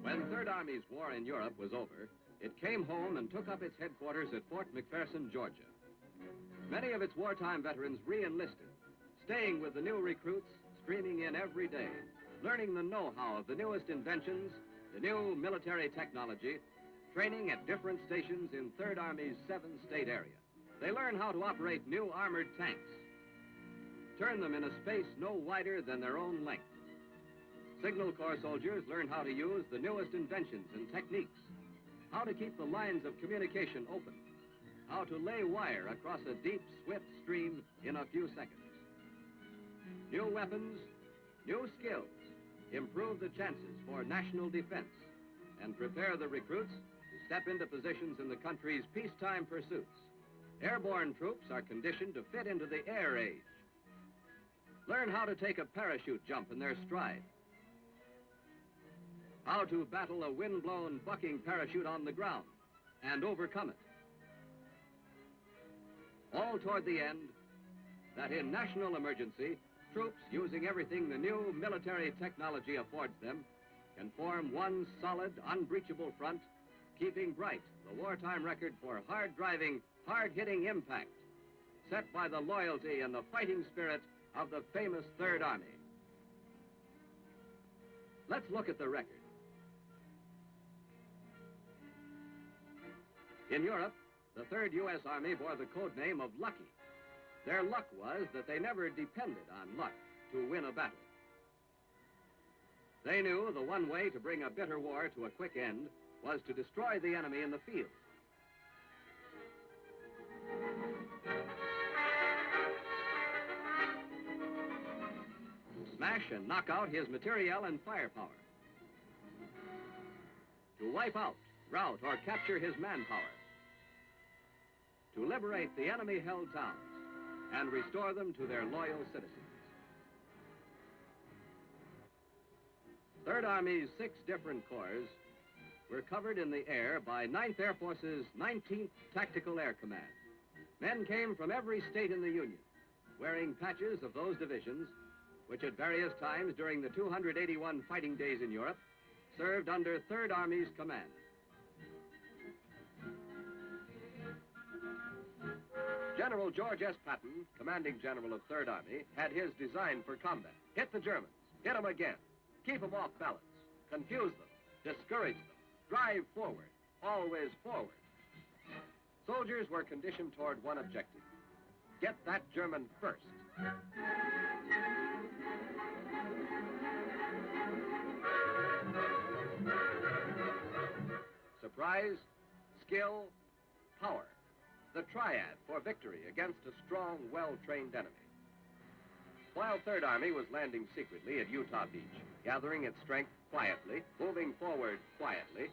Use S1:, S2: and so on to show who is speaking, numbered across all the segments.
S1: When Third Army's war in Europe was over, it came home and took up its headquarters at Fort McPherson, Georgia. Many of its wartime veterans re-enlisted, staying with the new recruits, streaming in every day, learning the know-how of the newest inventions, the new military technology, training at different stations in Third Army's 7-state area. They learn how to operate new armored tanks, turn them in a space no wider than their own length. Signal Corps soldiers learn how to use the newest inventions and techniques, how to keep the lines of communication open, how to lay wire across a deep, swift stream in a few seconds. New weapons, new skills improve the chances for national defense and prepare the recruits to step into positions in the country's peacetime pursuits. Airborne troops are conditioned to fit into the air age. Learn how to take a parachute jump in their stride, how to battle a wind-blown bucking parachute on the ground and overcome it. All toward the end, that in national emergency, troops using everything the new military technology affords them can form one solid, unbreachable front, keeping bright the wartime record for hard-driving, hard-hitting impact set by the loyalty and the fighting spirit of the famous Third Army. Let's look at the record. In Europe, the 3rd U.S. Army bore the code name of Lucky. Their luck was that they never depended on luck to win a battle. They knew the one way to bring a bitter war to a quick end was to destroy the enemy in the field. To smash and knock out his materiel and firepower. To wipe out, rout, or capture his manpower. To liberate the enemy-held towns and restore them to their loyal citizens. Third Army's 6 different corps were covered in the air by 9th Air Force's 19th Tactical Air Command. Men came from every state in the Union, wearing patches of those divisions, which at various times during the 281 fighting days in Europe served under Third Army's command. General George S. Patton, commanding general of Third Army, had his design for combat. Hit the Germans, hit them again, keep them off balance, confuse them, discourage them, drive forward, always forward. Soldiers were conditioned toward one objective: get that German first. Surprise, skill, power. The triad for victory against a strong, well-trained enemy. While Third Army was landing secretly at Utah Beach, gathering its strength quietly, moving forward quietly,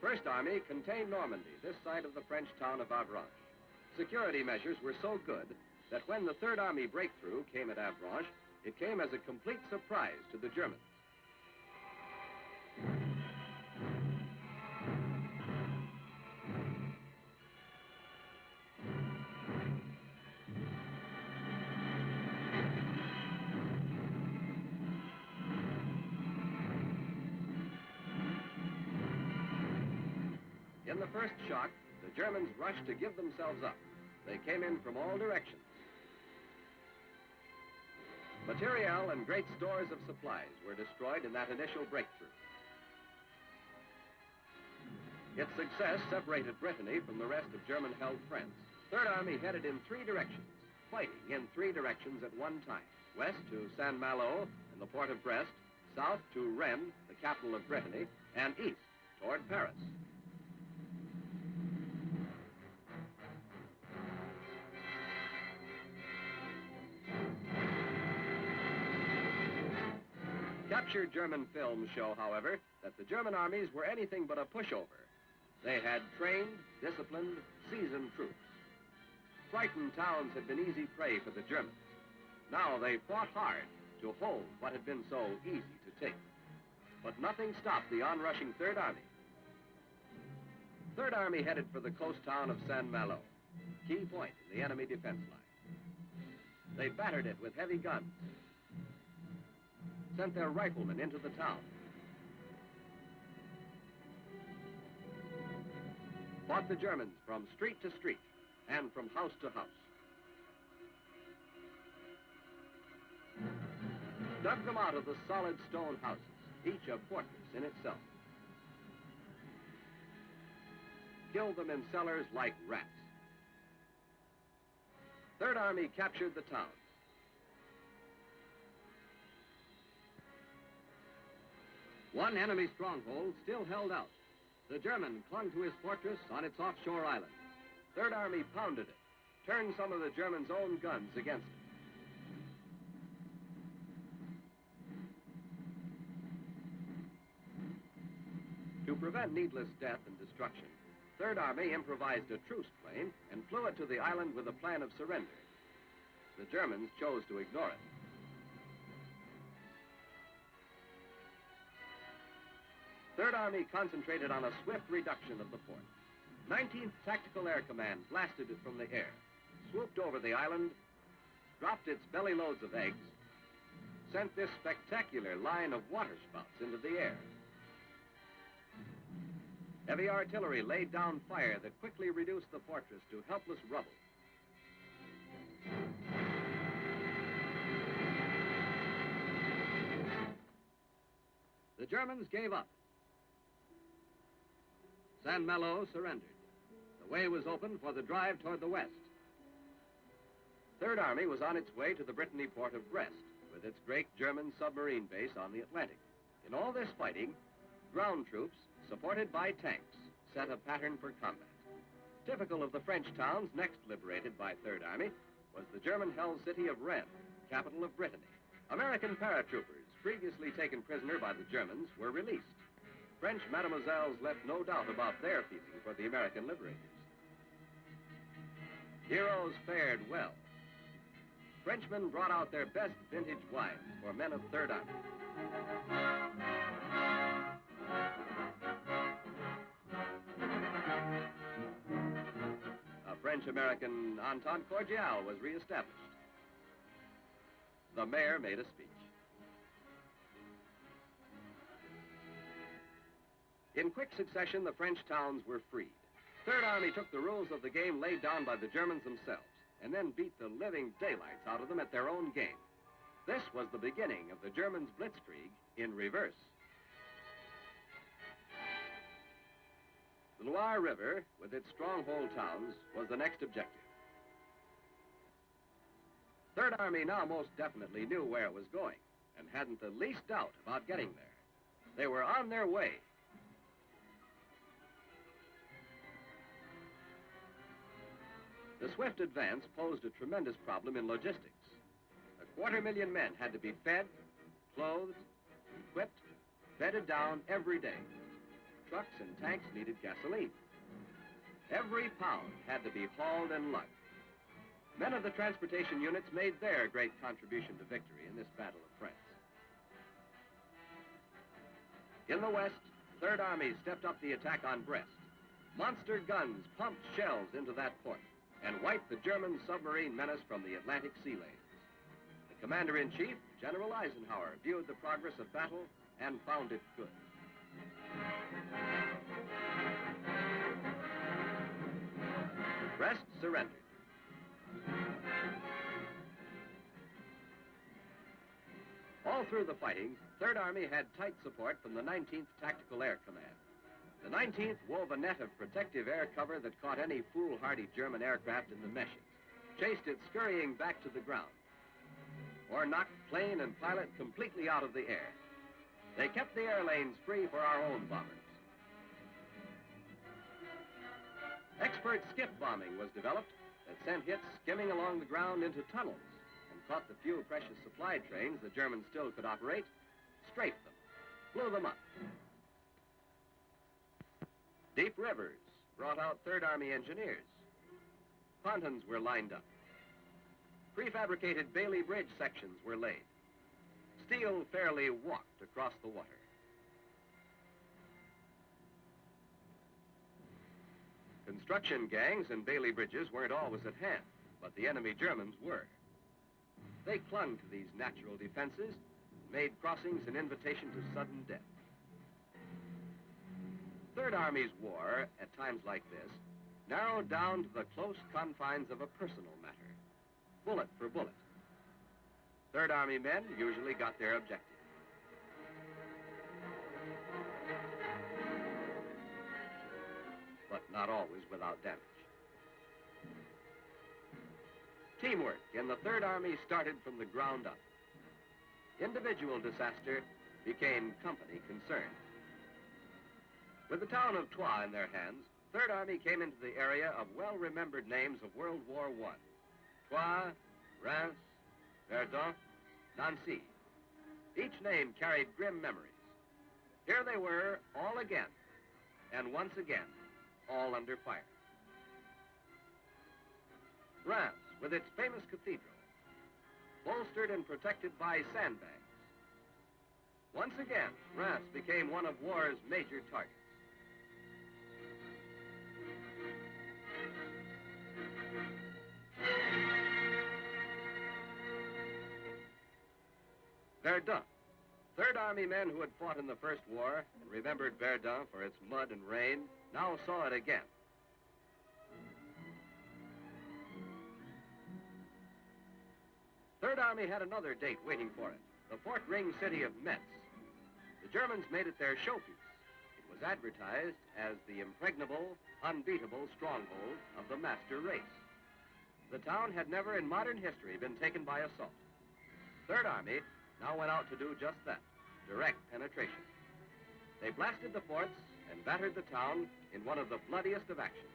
S1: First Army contained Normandy, this side of the French town of Avranches. Security measures were so good that when the Third Army breakthrough came at Avranches, it came as a complete surprise to the Germans. In the first shock, the Germans rushed to give themselves up. They came in from all directions. Materiel and great stores of supplies were destroyed in that initial breakthrough. Its success separated Brittany from the rest of German-held France. Third Army headed in 3 directions, fighting in 3 directions at one time. West to Saint-Malo and the port of Brest, south to Rennes, the capital of Brittany, and east toward Paris. Captured German films show, however, that the German armies were anything but a pushover. They had trained, disciplined, seasoned troops. Frightened towns had been easy prey for the Germans. Now they fought hard to hold what had been so easy to take. But nothing stopped the onrushing Third Army. Third Army headed for the coast town of Saint-Malo, key point in the enemy defense line. They battered it with heavy guns, sent their riflemen into the town. fought the Germans from street to street and from house to house. Dug them out of the solid stone houses, each a fortress in itself. Killed them in cellars like rats. Third Army captured the town. One enemy stronghold still held out. The German clung to his fortress on its offshore island. Third Army pounded it, turned some of the Germans' own guns against it. To prevent needless death and destruction, Third Army improvised a truce plane and flew it to the island with a plan of surrender. The Germans chose to ignore it. Third Army concentrated on a swift reduction of the fort. 19th Tactical Air Command blasted it from the air, swooped over the island, dropped its belly loads of eggs, sent this spectacular line of waterspouts into the air. Heavy artillery laid down fire that quickly reduced the fortress to helpless rubble. The Germans gave up. St. Malo surrendered. The way was open for the drive toward the west. Third Army was on its way to the Brittany port of Brest, with its great German submarine base on the Atlantic. In all this fighting, ground troops, supported by tanks, set a pattern for combat. Typical of the French towns next liberated by Third Army was the German-held city of Rennes, capital of Brittany. American paratroopers, previously taken prisoner by the Germans, were released. French mademoiselles left no doubt about their feeling for the American liberators. Heroes fared well. Frenchmen brought out their best vintage wines for men of Third Army. A French-American Entente Cordiale was reestablished. The mayor made a speech. In quick succession, the French towns were freed. Third Army took the rules of the game laid down by the Germans themselves, and then beat the living daylights out of them at their own game. This was the beginning of the Germans' blitzkrieg in reverse. The Loire River, with its stronghold towns, was the next objective. Third Army now most definitely knew where it was going, and hadn't the least doubt about getting there. They were on their way. The swift advance posed a tremendous problem in logistics. 250,000 men had to be fed, clothed, equipped, bedded down every day. Trucks and tanks needed gasoline. Every pound had to be hauled and lugged. Men of the transportation units made their great contribution to victory in this battle of France. In the west, Third Army stepped up the attack on Brest. Monster guns pumped shells into that port and wiped the German submarine menace from the Atlantic sea lanes. The Commander-in-Chief, General Eisenhower, viewed the progress of battle and found it good. Brest surrendered. All through the fighting, Third Army had tight support from the 19th Tactical Air Command. The 19th wove a net of protective air cover that caught any foolhardy German aircraft in the meshes, chased it scurrying back to the ground, or knocked plane and pilot completely out of the air. They kept the air lanes free for our own bombers. Expert skip bombing was developed that sent hits skimming along the ground into tunnels and caught the few precious supply trains the Germans still could operate, strafed them, blew them up. Deep rivers brought out Third Army engineers. Pontons were lined up. Prefabricated Bailey Bridge sections were laid. Steel fairly walked across the water. Construction gangs and Bailey bridges weren't always at hand, but the enemy Germans were. They clung to these natural defenses, made crossings an invitation to sudden death. Third Army's war, at times like this, narrowed down to the close confines of a personal matter, bullet for bullet. Third Army men usually got their objective. But not always without damage. Teamwork in the Third Army started from the ground up. Individual disaster became company concern. With the town of Troyes in their hands, Third Army came into the area of well-remembered names of World War I. Troyes, Reims, Verdun, Nancy. Each name carried grim memories. Here they were, all again, and once again, all under fire. Reims, with its famous cathedral, bolstered and protected by sandbags. Once again, Reims became one of war's major targets. Verdun. Third Army men who had fought in the First War and remembered Verdun for its mud and rain now saw it again. Third Army had another date waiting for it, the Fort Ring city of Metz. The Germans made it their showpiece. It was advertised as the impregnable, unbeatable stronghold of the master race. The town had never in modern history been taken by assault. Third Army now went out to do just that, direct penetration. They blasted the forts and battered the town in one of the bloodiest of actions.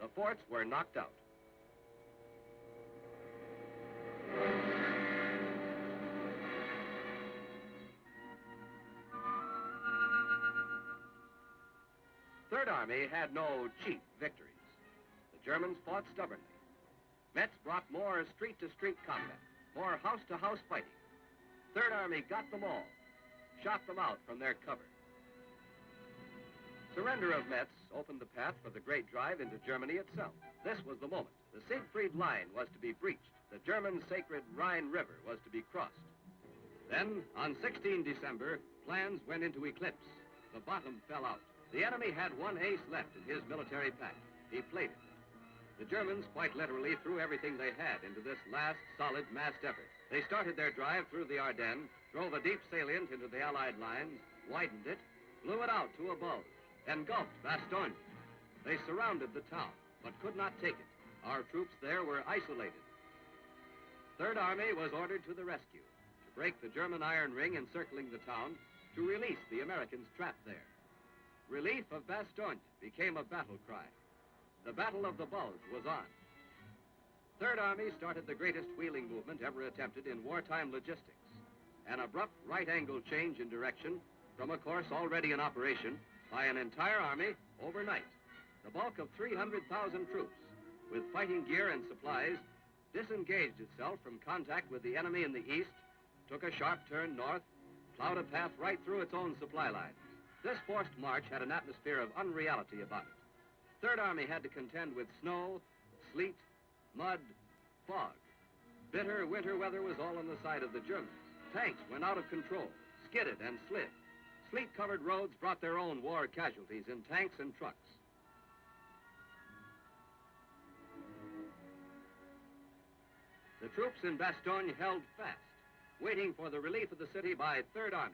S1: The forts were knocked out. Third Army had no cheap victories. The Germans fought stubbornly. Metz brought more street-to-street combat, more house-to-house fighting. Third Army got them all, shot them out from their cover. Surrender of Metz opened the path for the great drive into Germany itself. This was the moment. The Siegfried Line was to be breached. The German sacred Rhine River was to be crossed. Then, on 16 December, plans went into eclipse. The bottom fell out. The enemy had one ace left in his military pack. He played it. The Germans quite literally threw everything they had into this last solid massed effort. They started their drive through the Ardennes, drove a deep salient into the Allied lines, widened it, blew it out to a bulge, engulfed Bastogne. They surrounded the town, but could not take it. Our troops there were isolated. Third Army was ordered to the rescue, to break the German iron ring encircling the town, to release the Americans trapped there. Relief of Bastogne became a battle cry. The Battle of the Bulge was on. Third Army started the greatest wheeling movement ever attempted in wartime logistics. An abrupt right-angle change in direction from a course already in operation by an entire army overnight. The bulk of 300,000 troops, with fighting gear and supplies, disengaged itself from contact with the enemy in the east, took a sharp turn north, plowed a path right through its own supply lines. This forced march had an atmosphere of unreality about it. Third Army had to contend with snow, sleet, mud, fog. Bitter winter weather was all on the side of the Germans. Tanks went out of control, skidded and slid. Sleet-covered roads brought their own war casualties in tanks and trucks. The troops in Bastogne held fast, waiting for the relief of the city by Third Army.